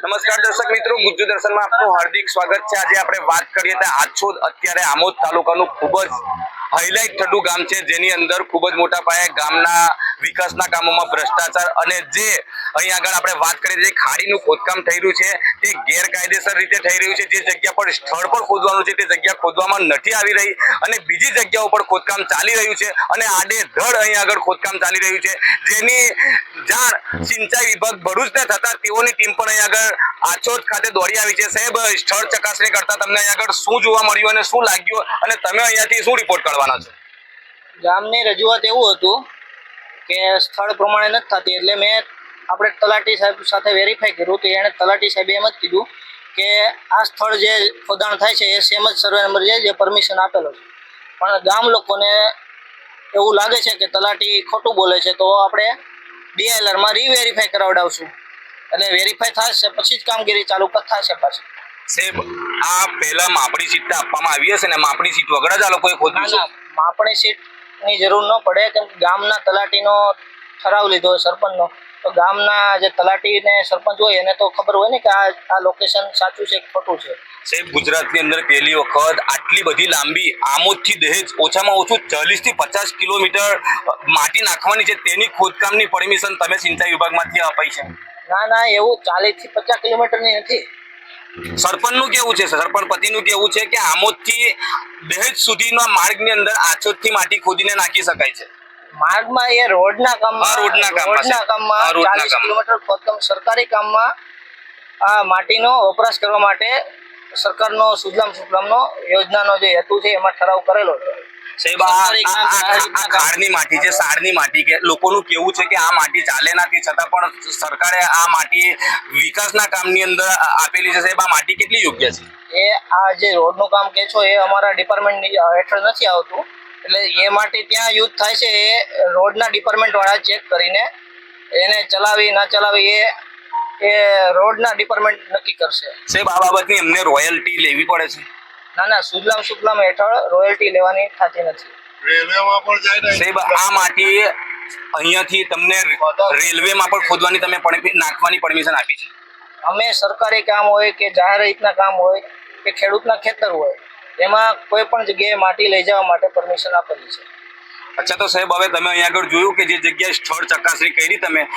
નમસ્કાર દર્શક મિત્રો, ગુજ્જુ દર્શનમાં આપનું હાર્દિક સ્વાગત છે। આજે આપણે વાત કરીએ તો આછોદ અત્યારે આમોદ તાલુકાનું ખૂબ જ હાઈલાઇટ થતું ગામ છે, જેની અંદર ખૂબ જ મોટા પાયે ગામના વિકાસના કામોમાં ભ્રષ્ટાચાર અને જે અહીં આગળ આપણે વાત કરીએ જે ખાડીનું ખોદકામ થઈ રહ્યું છે તે ગેરકાયદેસર રીતે થઈ રહ્યું છે। જે જગ્યા પર સ્થળ પર ખોદવાનું છે તે જગ્યા ખોદવામાં નથી આવી રહી અને બીજી જગ્યાઓ પર ખોદકામ ચાલી રહ્યું છે અને આડેધડ અહીં આગળ ખોદકામ ચાલી રહ્યું છે, જેની જાણ સિંચાઈ વિભાગ ભરૂચને થતા તેઓની ટીમ પણ અહીં આગળ આછોદ ખાતે દોડી આવી છે। સાહેબ, સ્થળ ચકાસણી કરતા તમને અહીં આગળ શું જોવા મળ્યું અને શું લાગ્યું અને તમે અહીંયાથી શું રિપોર્ટ કરવાના છો? ગામની રજૂઆત એવું હતું કે સ્થળ પ્રમાણે નથી થતી, એટલે મેં આપણે તલાટી સાહેબ સાથે વેરીફાઈ કર્યું તો એણે તલાટી સાહેબે એમ જ કીધું કે આ સ્થળ જે ખોદાણ થાય છે એ સેમ જ સર્વે નંબર છે જે પરમિશન આપેલો છે, પણ ગામ લોકોને એવું લાગે છે કે તલાટી ખોટું બોલે છે, તો આપણે DLR-માં રીવેરીફાઈ કરાવડાવશું, એટલે વેરીફાઈ થશે પછી જ કામગીરી ચાલુ થશે પાછી। સાહેબ, આ પહેલા માપણી સીટ આપવામાં આવી હશે ને માપણી સીટ વગર જ આ લોકોએ ખોદ્યું છે? માપણી સીટની જરૂર ન પડે, કેમ કે ગામના તલાટીનો ઠરાવ લીધો હોય સરપંચનો, તો ગામના જે તલાટી ને સરપંચ હોય એને તો ખબર હોય ને કે આ લોકેશન સાચું છે કે ખોટું છે। સાહેબ, ગુજરાતની અંદર પહેલી વખત આટલી બધી લાંબી આમોદથી દહેજ ઓછામાં ઓછું 40 થી 50 કિલોમીટર માટી નાખવાની છે, તેની ખોદકામની પરમિશન તમે સિંચાઈ વિભાગમાંથી અપાઈ છે? ના, એવું 40 થી 50 કિલોમીટરની નથી। સરપંચનું કેવું છે, સરપંચ પતિનું કેવું છે કે આમોદથી દહેજ સુધીના માર્ગની અંદર આછોદથી માટી ખોદીને નાખી શકાય છે? માર્ગમાં એ રોડના કામમાં 40 કિલોમીટર ખોદકામ સરકારી કામમાં આ માટીનો વપરાશ કરવા માટે સરકારનો સુજલામ સુફલામનો યોજનાનો જે હેતુ છે એમાં ઠરાવ કરેલો છે। સાહેબ, આ ખાડની માટી છે, સાડની માટી, કે લોકોનું કેવું છે કે આ માટી ચાલે નથી, છતાં પણ સરકારે આ માટી વિકાસના કામની અંદર આપેલી છે। સાહેબ, આ માટી કેટલી યોગ્ય છે? એ આ જે રોડનું કામ કે છો એ અમારા ડિપાર્ટમેન્ટ હેઠળ નથી આવતું, એટલે એ માટી ત્યાં યુઝ થાય છે એ રોડના ડિપાર્ટમેન્ટ વાળા ચેક કરીને એને ચલાવી ના ચલાવી એ રોડના ડિપાર્ટમેન્ટ નક્કી કરશે। સાહેબ, આ બાબતની એમને રોયલ્ટી લેવી પડે છે? ના, સુજલામ સુફલામ હેઠળ રોયલ્ટી લેવાની થતી નથી। રેલવેમાં પણ જાય ને સાહેબ, આ માટી અહીંયાથી તમને રેલવેમાં પણ ખોદવાની તમે નાખવાની પરમિશન આપી છે? અમે સરકારી કામ હોય કે જાહેર હિતના કામ હોય કે ખેડૂતના ખેતર હોય, એમાં કોઈ પણ જગ્યાએ માટી લઈ જવા માટે પરમિશન આપેલી છે। અચ્છા, તો સાહેબ હવે તમે અહીંયા આગળ જોયું કે જે જગ્યાએ સ્થળ ચકાસણી કરી તમે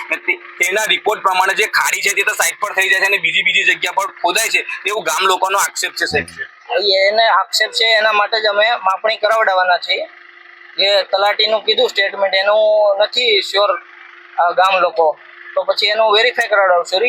તેના રિપોર્ટ પ્રમાણે જે ખાડી છે તે તો સાઈડ પર થઈ જાય છે અને બીજી જગ્યા પર ખોદાય છે, એવું ગામ લોકોનો આક્ષેપ છે સાહેબ? એને આક્ષેપ છે, એના માટે જ અમે માપણી કરાવડાવવાના છીએ। જે તલાટીનું કીધું સ્ટેટમેન્ટ એનું નથી શ્યોર ગામ લોકો, તો પછી એનું વેરીફાઈ કરાવડાવશું,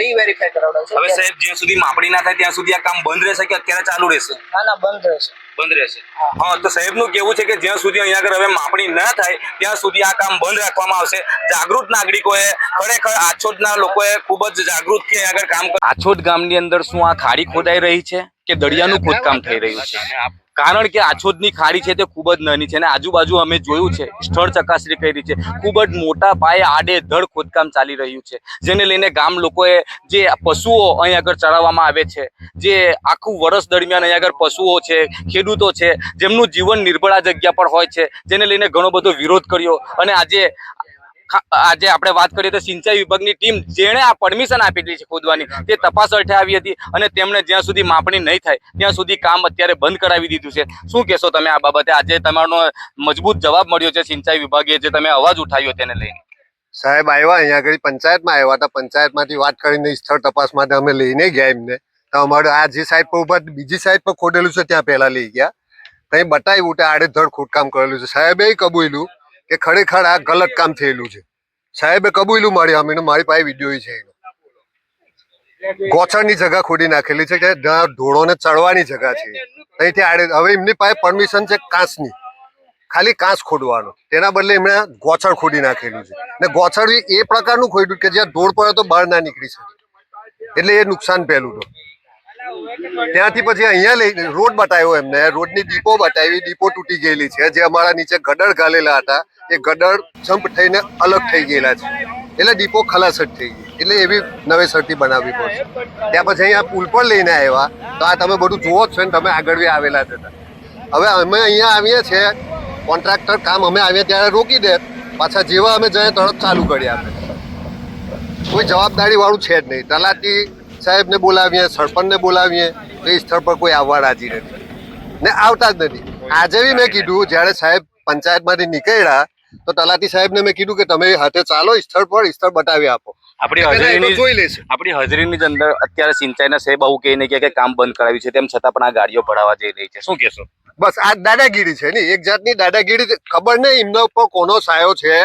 રીવેરીફાઈ કરાવડાવશું। હવે સાહેબ, જ્યાં સુધી માપણી ના થાય ત્યાં સુધી આ કામ બંધ રહેશે કે અત્યારે ચાલુ રહેશે? ના, બંધ રહેશે। બંધ રહેશે? હા, તો સાહેબનું કેવું છે કે જ્યાં સુધી અહીંયા આગળ હવે માપણી ન થાય ત્યાં સુધી આ કામ બંધ રાખવામાં આવશે। જાગૃત નાગરિકોએ ખરેખર આછોદના લોકોએ ખૂબ જ જાગૃતથી અહીંયા આગળ કામ કર્યું। આછોદ ગામની અંદર શું આ ખાડી ખોદાઈ રહી છે કે દરિયાનું ખોદકામ થઈ રહ્યું છે? કારણ કે આછોદની ખાડી છે તે ખૂબ જ નાની છે અને આજુબાજુ અમે જોયું છે, સ્થળ ચકાસણી કરી છે, ખૂબ જ મોટા પાયે આડેધડ ખોદકામ ચાલી રહ્યું છે, જેને લઈને ગામ લોકોએ જે પશુઓ અહીં આગળ ચરાવવામાં આવે છે, જે આખું વર્ષ દરમિયાન અહીં આગળ પશુઓ છે, ખેડૂતો છે, જેમનું જીવન નિર્ભર આ જગ્યા પર હોય છે, જેને લઈને ઘણો બધો વિરોધ કર્યો અને આજે આપણે વાત કરીએ તો સિંચાઈ વિભાગની ટીમ જેણે આ પરમિશન આપેલી છે ખોદવાની તે તપાસ અર્થે આવી હતી અને તેમણે જ્યાં સુધી માપણી નહીં થાય ત્યાં સુધી કામ અત્યારે બંધ કરાવી દીધું છે। શું કહેશો તમે આ બાબતે? આજે તમારો મજબૂત જવાબ મળ્યો છે સિંચાઈ વિભાગે જે તમે અવાજ ઉઠાવ્યો તેને લઈને? સાહેબ આવ્યા અહીંયા આગળ પંચાયતમાં આવ્યા હતા, પંચાયતમાંથી વાત કરીને સ્થળ તપાસ માટે અમે લઈને ગયા એમને, તો અમારે આ જે સાઈડ પર ઉભા બીજી સાઈડ પર ખોદેલું છે ત્યાં પહેલા લઈ ગયા, ત્યાં બતાવ્યું કે આડેધડ ખોદકામ કરેલું છે। સાહેબે કબૂલ્યું કે ખરેખર આ ગલત કામ થયેલું છે, સાહેબે કબૂલ્યું મારી પાસે વિડીયો છે એનો। ગોચરની જગ્યા ખોદી નાખેલી છે કે જ્યાં ઢોળોને ચડવાની જગ્યા છે, અહીંથી આડે હવે એમની પાસે પરમિશન છે કાંસની, ખાલી કાંસ ખોદવાનો, તેના બદલે એમણે ગોચર ખોદી નાખેલું છે ને ગોચર એ પ્રકારનું ખોદ્યું કે જ્યાં ઢોળ પડે તો બહાર ના નીકળી શકે, એટલે એ નુકસાન પહેલું તો। ત્યાંથી પછી અહીંયા લઈ રોડ બતાવ્યો એમને, રોડની ડીપો બતાવી, ડીપો તૂટી ગયેલી છે, જે અમારા નીચે ગડર ગાલેલા હતા એ ગડર જમ્પ થઈને અલગ થઈ ગયેલા છે, એટલે ડીપો ખલાસ જ થઈ ગઈ, એટલે એવી નવેસરથી બનાવવી પડશે। ત્યાં પછી અહીંયા પુલ પર લઈને આવ્યા, તો આ તમે બધું જુઓ જ છો ને, તમે આગળ બી આવેલા જ હતા। હવે અમે અહીંયા આવીએ છીએ, કોન્ટ્રાક્ટર કામ અમે આવ્યા ત્યારે રોકી દે, પાછા જેવા અમે જઈએ તરત ચાલુ કરી આપે, કોઈ જવાબદારી વાળું છે જ નહીં। તલાટી સાહેબને બોલાવીએ, સરપંચને બોલાવીએ તો એ સ્થળ પર કોઈ આવવા રાજી નથી ને આવતા જ નથી. આજે બી મેં કીધું, જ્યારે સાહેબ પંચાયતમાંથી નીકળ્યા તો તલાટી સાહેબને મેં કીધું કે તમે હાથે ચાલો સ્થળ પર, સ્થળ બતાવી આપો. આપણી પેલા એ તો હાજરીની જોઈ લેશે. આપણી હાજરીની જ અંદર અત્યારે સિંચાઈના સાહેબ આવું કહીને કે કામ બંધ કરાવ્યું છે, તેમ છતાં પણ આ ગાડીઓ ભરાવા જઈ રહી છે. શું કહેશો? બસ આ દાદાગીરી છે ને, એક જાતની દાદાગીરી. ખબર નહીં એમના ઉપર કોનો સાયો છે,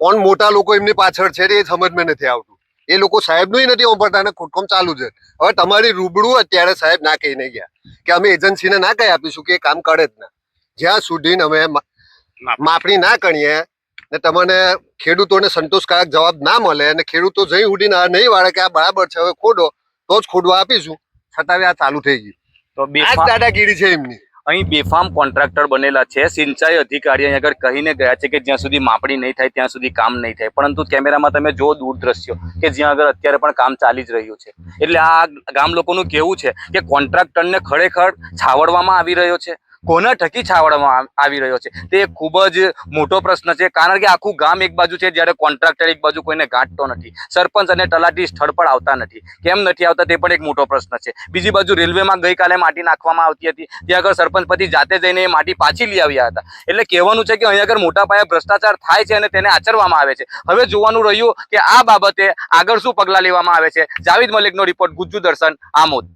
કોણ મોટા લોકો એમની પાછળ છે એ સમજમાં નથી આવતું. એ લોકો સાહેબનું નથી વાપરતા અને ખોટકામ ચાલુ છે. હવે તમારી રૂબરૂ અત્યારે સાહેબ ના કહીને ગયા કે અમે એજન્સીને ના કહી આપીશું કે એ કામ કરે જ ના. જ્યાં સુધી અમે માપણી ના કરીએ ને તમને ખેડૂતોને સંતોષકારક જવાબ ના મળે અને ખેડૂતો જઈ સુધી નહીં વાળે કે આ બરાબર છે હવે ખોડો, તો જ ખોડવા આપીશું, છતાં આ ચાલુ થઈ ગયું. તો આ જ દાદાગીરી છે એમની. અહીં બેફામ કોન્ટ્રાક્ટર બનેલા છે. સિંચાઈ અધિકારી અહીં આગળ કહીને ગયા છે કે જ્યાં સુધી માપણી નહીં થાય ત્યાં સુધી કામ નહીં થાય, પરંતુ કેમેરામાં તમે જો દૂર દ્રશ્યો કે જ્યાં આગળ અત્યારે પણ કામ ચાલી જ રહ્યું છે. એટલે આ ગામ લોકોનું કેવું છે કે કોન્ટ્રાક્ટરને ખરેખર છાવડવામાં આવી રહ્યો છે. કોના થકી છાવડવામાં આવી રહ્યો છે તે ખૂબ જ મોટો પ્રશ્ન છે, કારણ કે આખું ગામ એક બાજુ છે જ્યારે કોન્ટ્રાક્ટર એક બાજુ કોઈને ગાંઠતો નથી. સરપંચ અને તલાટી સ્થળ પર આવતા નથી. કેમ નથી આવતા તે પણ એક મોટો પ્રશ્ન છે. બીજી બાજુ રેલવેમાં ગઈકાલે માટી નાખવામાં આવતી હતી, ત્યાં આગળ સરપંચ પતિ જાતે જઈને એ માટી પાછી લઈ આવ્યા હતા. એટલે કહેવાનું છે કે અહીંયા આગળ મોટા પાયે ભ્રષ્ટાચાર થાય છે અને તેને આચરવામાં આવે છે. હવે જોવાનું રહ્યું કે આ બાબતે આગળ શું પગલાં લેવામાં આવે છે. જાવેદ મલિકનો રિપોર્ટ, ગુજ્જુ દર્શન, આમોદ.